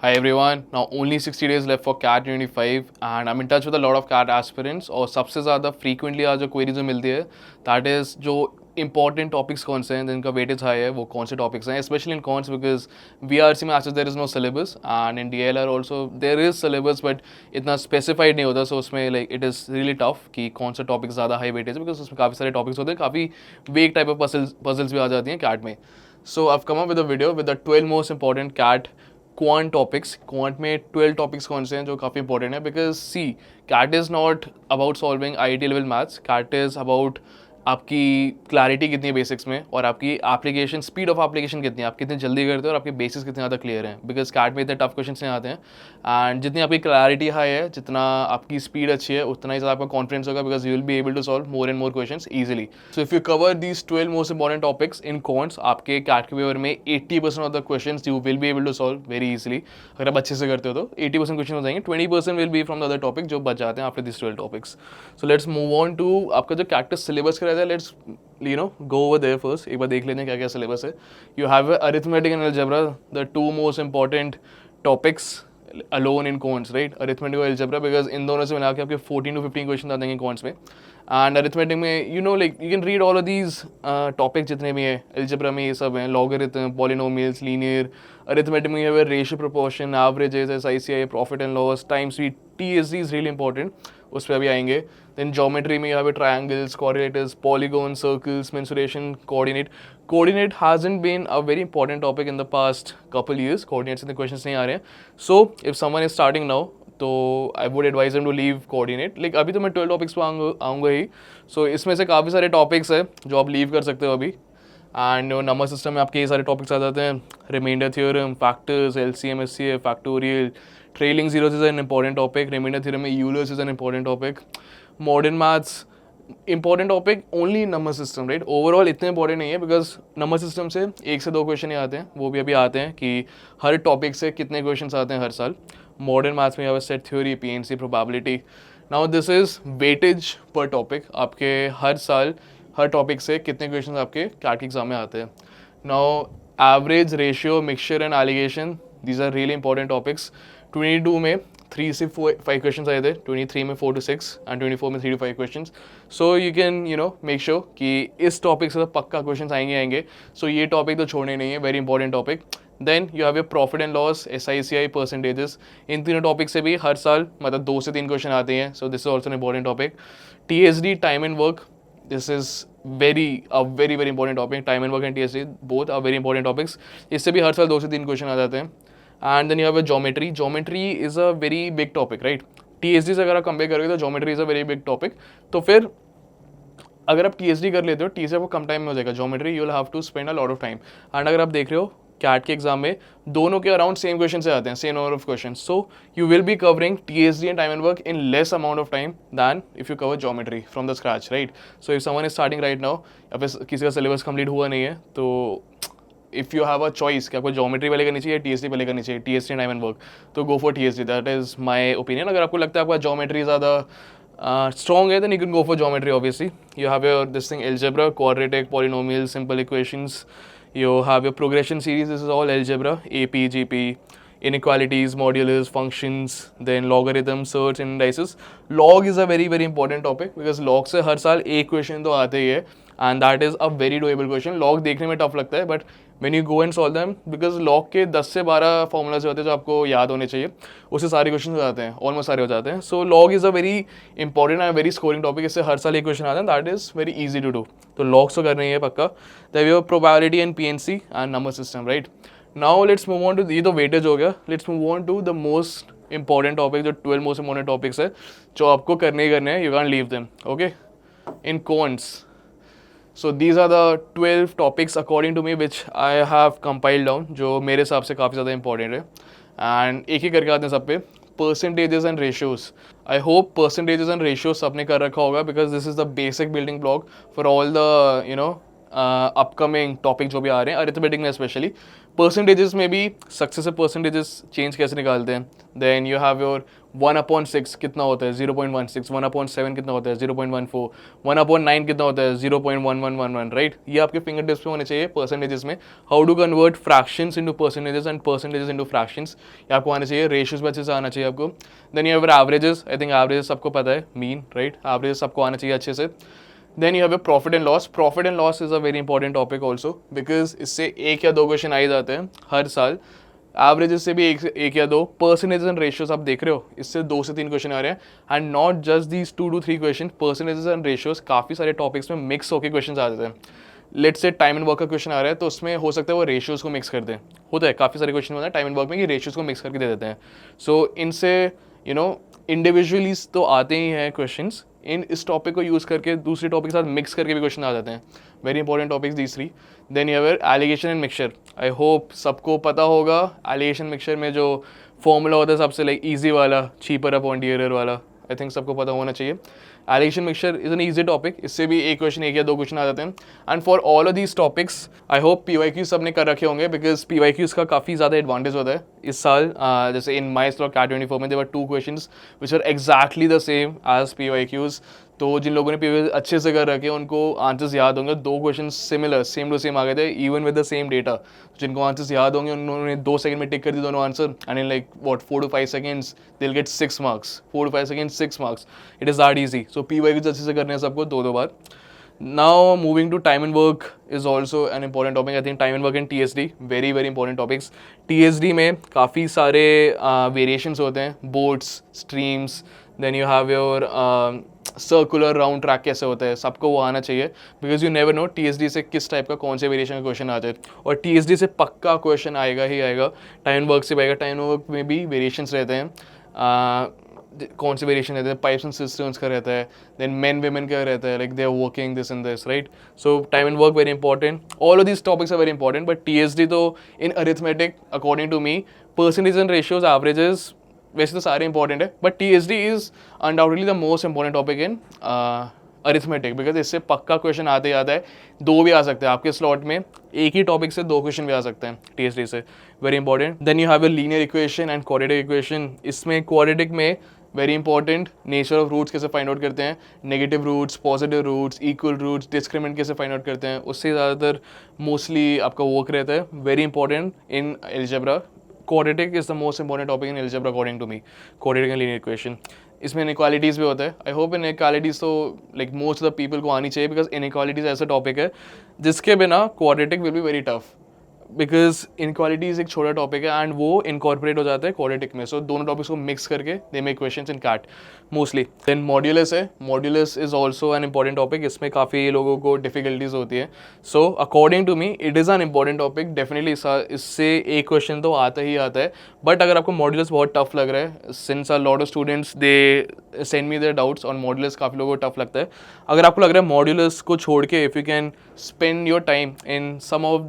Hi everyone. Now only 60 days left for CAT 25 and I'm in touch with a lot of CAT aspirants और सबसे ज़्यादा frequently आज जो queries जो मिलती है that is जो important topics कौन से हैं जिनका weightage high है वो कौन से topics हैं especially in cons because VRC में आज there is no syllabus and in DLR also there is syllabus but इतना specified नहीं होता so उसमें like it is really tough कि कौन सा topics ज़्यादा high weightage है because उसमें काफ़ी सारे topics होते हैं काफ़ी vague type of puzzles भी आ जाती हैं CAT में. So I've come up with a video with the 12 most important CAT quant topics. Quant में 12 टॉपिक्स कौन से हैं जो काफ़ी इंपॉर्टेंट है because the CAT is not about solving IIT level maths. CAT is about आपकी clarity कितनी है बेसिक्स में और आपकी एप्लीकेशन स्पीड ऑफ एप्लीकेशन कितनी है, आप कितनी जल्दी करते हो और आपके बेसिक्स कितने ज़्यादा क्लियर हैं बिकॉज कैट में इतने टफ क्वेश्चन नहीं आते हैं. एंड जितनी आपकी क्लैरिटी हाई है, जितना आपकी स्पीड अच्छी है, उतना ही ज़्यादा आपका कॉन्फिडेंस होगा because you will be able to solve more and more question easily. So if you cover these 12 most important topics in quants, आपके कैट के पेपर में 80% of the question you will be able to solve very easily. अगर आप अच्छे से करते हो तो 80% क्वेश्चन हो जाएंगे, 20% will be from the other topic जो बच जाते हैं after this 12 topics. So let's move on to आपका जो कैट सिलेबस का रहता है. लेट्स go over there first. एक बार देख लेते हैं क्या क्या सिलेबस है. You have arithmetic and algebra, the two most important topics alone in cons, right? Arithmetic और algebra because इन दोनों से मिला के आपके 14 to 15 क्वेश्चन आ जाएंगे cons में. एंड अरिथमेटिक में like you can read all of these topics जितने भी हैं. algebra में ये सब हैं, logarithm, polynomials, linear. अरिथमेटिक में ये ratio, proportion, averages, SICI, profit and loss, time speed, TSD is really important, उस पर अभी आएंगे. देन ज्योमेट्री में यहाँ पे triangles, coordinators, polygon, circles, mensuration, coordinate. Coordinate hasn't been a very important topic in the past couple years. Coordinate से questions नहीं आ रहे हैं. So if someone is starting now तो I would advise them to leave coordinate. Like अभी तो मैं 12 topics पर आऊँगा ही. सो इसमें से काफ़ी सारे टॉपिक्स हैं जो आप लीव कर सकते हो अभी. एंड नंबर सिस्टम में आपके ये सारे टॉपिक्स आ जाते हैं. Remainder theorem, factors, LCM, SCF, factorial, trailing zeros is an important topic. Remainder theorem में Euler's is an important topic. Modern maths important topic only number system, right. Overall इतने important नहीं है बिकॉज नंबर सिस्टम से 1 से 2 question ही आते हैं, वो भी अभी आते हैं कि हर टॉपिक से कितने क्वेश्चन आते हैं हर साल. मॉडर्न मैथ्स में set theory, PNC, probability. Now this is weightage पर टॉपिक. आपके हर साल हर टॉपिक से कितने क्वेश्चन आपके कैट के एग्जाम में आते हैं. Now average, ratio, mixture and alligation, these are really important topics. 22 में 3 से 5 क्वेश्चन आए थे, 23 में 4 to 6 एंड 24 में 3 to 5 question. So you can make sure कि इस टॉपिक से तो पक्का क्वेश्चन आएंगे. सो ये टॉपिक तो छोड़ने नहीं है, very important topic. Then you have your profit and loss, SICI, percentages. इन तीनों टॉपिक से भी हर साल मतलब 2 से 3 क्वेश्चन आते हैं. So this is also an important topic. TSD, time and work, this is very important topic. Time and work and TSD both are very important topics. इससे भी हर साल 2 से 3 क्वेश्चन आ जाते हैं. And then you have geometry. Geometry is a very big topic, right. TSD से अगर आप कंपेयर करोगे तो geometry is a very big topic. तो फिर अगर आप TSD कर लेते हो, TSD आपको कम टाइम में हो जाएगा. Geometry you will have to spend a lot of time. And अगर आप देख रहे हो कैट के एग्जाम में दोनों के अराउंड सेम क्वेश्चन से आते हैं, same number of question. So you will be covering TSD and time and work in less amount of time than if you cover geometry from the scratch, right. So if someone is starting right now या फिर किसी का syllabus complete हुआ नहीं है तो if you have a choice कि आपको ज्योमेट्री पहले करनी चाहिए, TSD पहले करनी चाहिए, TSD टाइम एंड वर्क, तो go for TSD. That is my opinion. अगर आपको लगता है आपका ज्योमेट्री ज़्यादा स्ट्रॉन्ग है then you can go for geometry. Obviously you have your this thing algebra, quadratic, polynomial, simple equations. You have your progression series, this is all algebra, AP, GP, inequalities, modulus, functions, then logarithm, search and indices. Log is a very important topic because log से हर साल एक question तो आते ही है and that is a very doable question. log देखने में tough लगता है but when you go and solve them because log के 10 से 12 फॉर्मूलाज होते हैं जो आपको याद होने चाहिए, उससे सारे क्वेश्चन हो जाते हैं, ऑलमोस्ट सारे हो जाते हैं. So log is a very important and very scoring topic. इससे हर साल एक क्वेश्चन आते हैं, that is very easy to do. तो लॉग्स तो करना ही है पक्का. Then your probability and PNC and number system, right. Now let's move on to, ये तो वेटेज हो गया. Let's move on to the most important topic, जो 12 मोस्ट इंपॉर्टेंट टॉपिक्स है जो आपको करने ही करने हैं. You can leave them, okay. In cons, so these are the 12 topics according to me which I have compiled down, जो मेरे हिसाब से काफ़ी ज़्यादा इंपॉर्टेंट है. एंड एक ही करके आते हैं सब पे. Percentages and ratios. I hope percentages and ratios सबने कर रखा होगा because this is the basic building block for all the upcoming topic जो भी आ रहे हैं अरिथमेटिक में. स्पेशली परसेंटेजेस में भी सक्सेसिव परसेंटेजेस चेंज कैसे निकालते हैं. देन यू हैव योर 1/6 कितना होता है 0.16, 1/7 कितना होता है 0.14, 1/9 कितना होता है 0.1111, राइट। ये आपके फिंगर टिप्स पे होने चाहिए परसेंटेजेस में। How to convert fractions into percentages and percentages into fractions, ये आपको आना चाहिए। रेशियोज में अच्छे से आना चाहिए आपको। Then you have averages, I think averages सबको पता है, मीन, राइट, एवरेजेस सबको आना चाहिए अच्छे से। Then you have a profit and loss. Profit and loss is a very important topic also, because इससे एक या दो क्वेश्चन आ ही जाते हैं हर साल। एवरेजेस से भी एक या दो। परसेंटेज एंड रेशियोज आप देख रहे हो, इससे 2 से 3 क्वेश्चन आ रहे हैं। And not just these 2 to 3 question, percentages and ratios काफ़ी सारे टॉपिक्स में मिक्स होकर क्वेश्चन आ जाते हैं। Let's say time and work का क्वेश्चन आ रहा है, तो उसमें हो सकता है वो रेशियोज को मिक्स कर दें। होता है काफ़ी सारे क्वेश्चन होता है टाइम एंड वर्क में कि रेशियोज को मिक्स करके दे देते हैं। सो इनसे इंडिविजुअली तो आते ही हैं क्वेश्चंस, इस टॉपिक को यूज़ करके दूसरे टॉपिक के साथ मिक्स करके भी क्वेश्चन आ जाते हैं। Very important topics these 3। Then you have alligation and mixture. I hope सबको पता होगा एलिगेशन मिक्सचर में जो फॉर्मूला होता है सबसे लाइक ईजी वाला, चीपर अपॉन डियर वाला, आई थिंक सबको पता होना चाहिए। Alligation mixture is an easy topic, इससे भी एक या दो क्वेश्चन आ जाते हैं। And for all of these topics I hope PYQ सब ने कर रखे होंगे, बिकॉज PYQs का काफ़ी ज़्यादा एडवांटेज होता है इस साल। जैसे इन माई स्लॉट CAT 24 में there were 2 questions which are exactly the same as PYQs। तो जिन लोगों ने PYQ अच्छे से कर रखे उनको आंसर्स याद होंगे। 2 question similar, same to same आ गए थे, even with the same data. जिनको आंसर्स याद होंगे उन्होंने 2 सेकंड में टिक कर दी दोनों answer, and in like 4 to 5 seconds they will get 6 marks। 4 to 5 seconds 6 marks, it is that easy. So PYQ अच्छे से करने हैं सबको 2-2 बार। Now moving to time and work is also an important topic. I think time and work and TSD very very important topics. TSD में काफ़ी सारे variations होते हैं, boats, streams, then you have your circular round track कैसे होता है, सबको वो आना चाहिए, because you never know TSD से किस टाइप का कौन से वेरिएशन का क्वेश्चन आते हैं। और TSD से पक्का क्वेश्चन आएगा ही आएगा, टाइम एंड वर्क से भी आएगा। टाइम एंड वर्क में भी वेरिएशंस रहते हैं। कौन से वेरिएशन रहते हैं, पाइप्स एंड सिस्टम्स का रहता है, देन मेन वेमेन का रहता है, like they are working this and this, right. So time and work very important, all of these topics are very important. But TSD तो in arithmetic according to me, percentage and ratios, averages वैसे तो सारे important है, but TSD is undoubtedly the most important topic in arithmetic, because इससे पक्का question आते ही आता है। 2 भी आ सकते हैं आपके स्लॉट में, एक ही टॉपिक से 2 क्वेश्चन भी आ सकते हैं TSD से, very important. Then you have a linear equation and quadratic equation. इसमें क्वाड्रेटिक में very important nature of roots कैसे फाइंड आउट करते हैं, negative roots, positive roots, equal roots, discriminant कैसे फाइंड आउट करते हैं, उससे ज़्यादातर मोस्टली आपका वर्क रहता है। Very important in algebra. Quadratic is the most important topic in algebra according to me, quadratic and linear equation. इसमें इनइक्वालिटीज़ भी होता है। आई होप इनइक्वालिटीज़ तो like most of the people को आनी चाहिए, बिकॉज इनइक्वालिटीज़ ऐसा टॉपिक है जिसके बिना quadratic will be very tough, because inequalities एक छोटा टॉपिक है एंड वो इनकॉर्पोरेट हो जाता है क्वाड्रेटिक में। सो दोनों टॉपिक्स को मिक्स करके they make questions in CAT mostly. Then modulus है, modulus is also an important topic, इसमें काफ़ी लोगों को डिफिकल्टीज होती है। So according to me it is an important topic, definitely इससे एक क्वेश्चन तो आता ही आता है। बट अगर आपको मॉड्यूलस बहुत टफ लग रहा है, since a lot of students they send me their doubts on modulus, काफ़ी लोगों को टफ लगता है। अगर आपको लग रहा है मॉड्यूलस को छोड़ के if you can spend your time in some of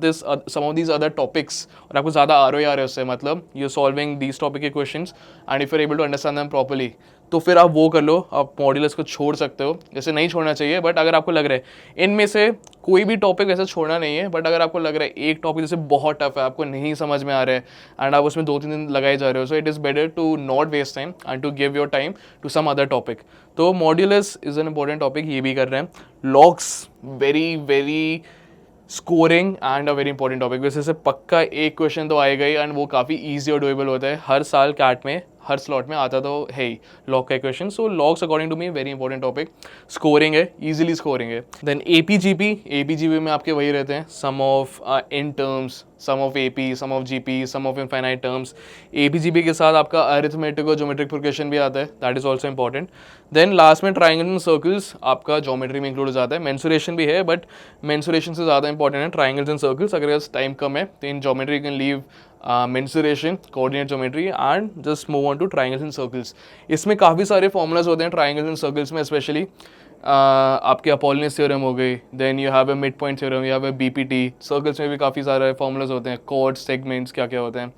these other topics, और आपको ज़्यादा ROI आ रहा है उससे, मतलब यू सॉल्विंग दीज टॉपिक के questions and if you are able to understand them properly, तो फिर आप वो कर लो, आप मॉड्यूलस को छोड़ सकते हो। जैसे नहीं छोड़ना चाहिए, बट अगर आपको लग रहा है इनमें से कोई भी टॉपिक वैसे छोड़ना नहीं है, बट अगर आपको लग रहा है एक टॉपिक जैसे बहुत टफ है, आपको नहीं समझ में आ रहा है एंड आप उसमें 2-3 दिन लगाए जा रहे हो, so it is better to not waste time and to give your time to some other topic. तो modulus is an important topic, ये भी कर रहे हैं। Logs very very scoring and a very important topic, वैसे से पक्का एक क्वेश्चन तो आएगा ही, एंड वो काफ़ी ईजी और डुएबल होता है। हर साल कैट में हर स्लॉट में आता तो है ही लॉग का question. So logs according to me very important topic, scoring है, ईजिली स्कोरिंग है। देन APGP में आपके वही रहते हैं, sum of n terms, sum of AP, sum of GP, sum of infinite terms. APGP के साथ आपका अरिथमेटिक और ज्योमेट्रिक प्रोग्रेशन भी आता है, that is also important. Then last में ट्राइंगल एंड सर्कल्स आपका ज्योमेट्री में इंक्लूड हो जाता है। मेंसुरेशन भी है, बट मेंसुरेशन से ज़्यादा इंपॉर्टेंट है ट्राइंगल्स एंड सर्कल्स। अगर टाइम कम है तो in geometry can leave mensuration, coordinate geometry and just move on to triangles and circles. इसमें काफ़ी सारे फॉर्मूलाज होते हैं ट्राइंगल्स एंड सर्कल्स में, स्पेशली आपके अपोलिनस थ्योरम हो गई, then you have a mid point theorem, you have a BPT। Circles में भी काफ़ी सारे फॉर्मूलाज होते हैं, कॉर्ड्स, सेगमेंट्स, क्या क्या होते हैं।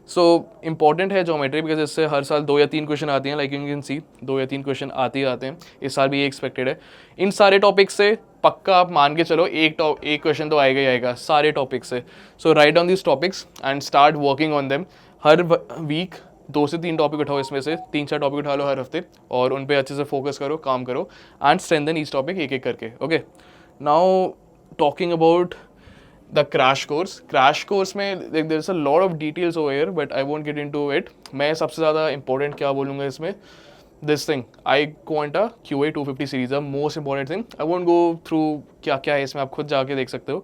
सो इंपॉर्टेंट है ज्योमेट्री, बिकॉज इससे हर साल 2 या 3 क्वेश्चन आती हैं, लाइक यू कैन सी 2 या 3 क्वेश्चन आते ही आते हैं। इस साल भी ये एक्सपेक्टेड है। इन सारे टॉपिक से पक्का आप मान के चलो एक क्वेश्चन तो आएगा ही आएगा सारे टॉपिक से। So write down this topics and start working on them. हर वीक 2 से 3 टॉपिक उठाओ, इसमें से 3-4 टॉपिक उठा लो हर हफ्ते और उन पे अच्छे से फोकस करो, काम करो एंड स्ट्रेंथन ईच टॉपिक एक एक करके. Okay, now talking about the crash course में there is a lot of details over here but I won't get into it. मैं सबसे ज़्यादा इंपॉर्टेंट क्या बोलूँगा इसमें, this thing I want a QA 250 series, the most important thing. I won't go through क्या क्या है इसमें, आप खुद जाके देख सकते हो.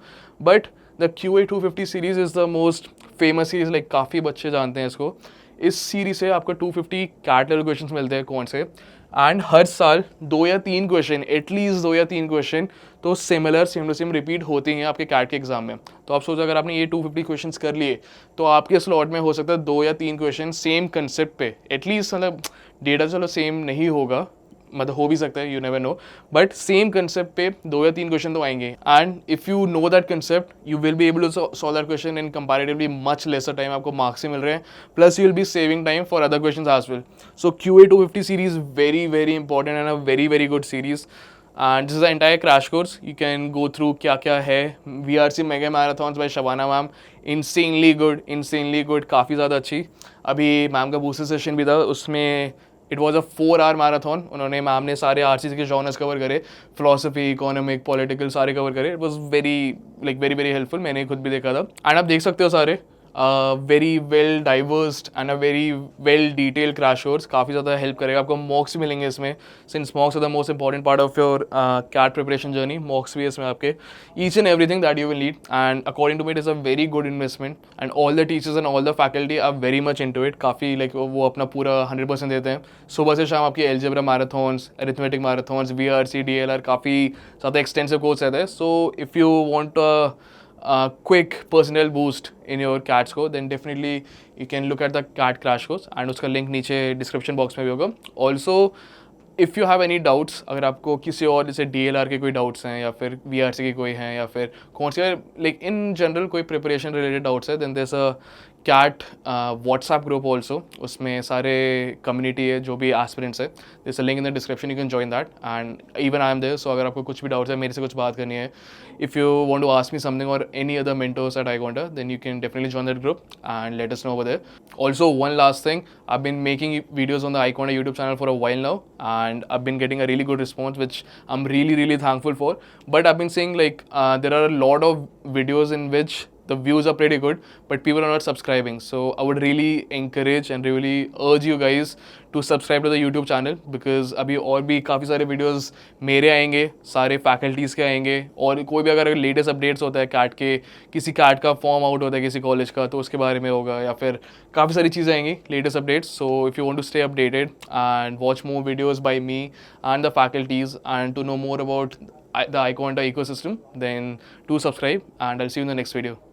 But the QA 250 series is the most famous series, like काफ़ी बच्चे जानते हैं इसको. इस सीरीज से आपको 250 कैट लेवल क्वेश्चंस मिलते हैं कौन से, एंड हर साल 2 या 3 क्वेश्चन, एटलीस्ट 2 या 3 क्वेश्चन तो similar same to same repeat होते हैं आपके कैट के एग्जाम में. तो आप सोचो अगर आपने ये 250 क्वेश्चंस कर लिए तो आपके स्लॉट में हो सकता है 2 या 3 क्वेश्चन सेम कंसेप्ट पे, एटलीस्ट मतलब डेटा चलो सेम नहीं होगा, मतलब हो भी सकता है, you never know, but same concept पे 2 या 3 क्वेश्चन तो आएंगे. And if you know that concept you will be able to solve that question in comparatively much lesser time. आपको मार्क्स ही मिल रहे हैं, plus you will be saving time for other questions as well. So QA 250 series very very important and a very very good series. And this is the entire crash course. You can go through क्या क्या है. VRC mega marathons by Shabana ma'am, insanely good, काफ़ी ज़्यादा अच्छी. अभी ma'am का booster session भी था, उसमें it was a 4 hour marathon. उन्होंने मैम ने सारे RCC के जॉनर्स कवर करे, फिलोसफी, इकोनॉमिक, पॉलिटिकल सारे कवर करे. It was very very helpful. मैंने खुद भी देखा था एंड आप देख सकते हो सारे very well diversed and a very well detail crash course. काफ़ी ज़्यादा हेल्प करेगा. आपको मॉक्स मिलेंगे इसमें, since mocks are the most important part of your CAT preparation journey. Mocks भी है इसमें आपके, each and everything that you will need. And according to me it is a very good investment and all the teachers and all the faculty are very much into it. काफ़ी like वो अपना पूरा 100% देते हैं. सुबह से शाम आपकी algebra marathons, arithmetic marathons, VRC, DLR, काफ़ी ज़्यादा एक्सटेंसिव कोर्स रहता है. सो if you want quick personal boost in your CAT score, then definitely you can look at the CAT crash course and उसका लिंक नीचे डिस्क्रिप्शन बॉक्स में भी होगा. Also if you have any doubts, अगर आपको किसी और जैसे DLR के कोई डाउट्स हैं या फिर VRC के कोई हैं या फिर कौन से लाइक इन जनरल कोई प्रिपरेशन रिलेटेड डाउट्स है, then there is a CAT WhatsApp group also. उसमें सारे कम्युनिटी है जो भी एस्पिरेंट्स है. There is a link in the description, you can join that and even I am there. So अगर आपको कुछ भी डाउट्स है, मेरे से कुछ बात करनी है, if you want to ask me something और any other mentors at iConda, then you can definitely join that group and let us know over there. Also, one last thing, I've been making videos on the iConda YouTube channel for a while now and I've been getting a really good response which I'm really thankful for. But I've been saying like there are a lot of videos in which the views are pretty good but people are not subscribing. So I would really encourage and really urge you guys to subscribe to the YouTube channel because अभी और भी काफ़ी सारे videos मेरे आएंगे, सारे faculties के आएंगे, और कोई भी अगर लेटेस्ट अपडेट्स होता है कैट के, किसी कैट का फॉर्म आउट होता है किसी कॉलेज का तो उसके बारे में होगा, या फिर काफ़ी सारी चीज़ें आएंगी latest updates. So if you want to stay updated and watch more videos by me and the faculties and to know more about the iConda ecosystem, then do subscribe and I'll see you in the next video.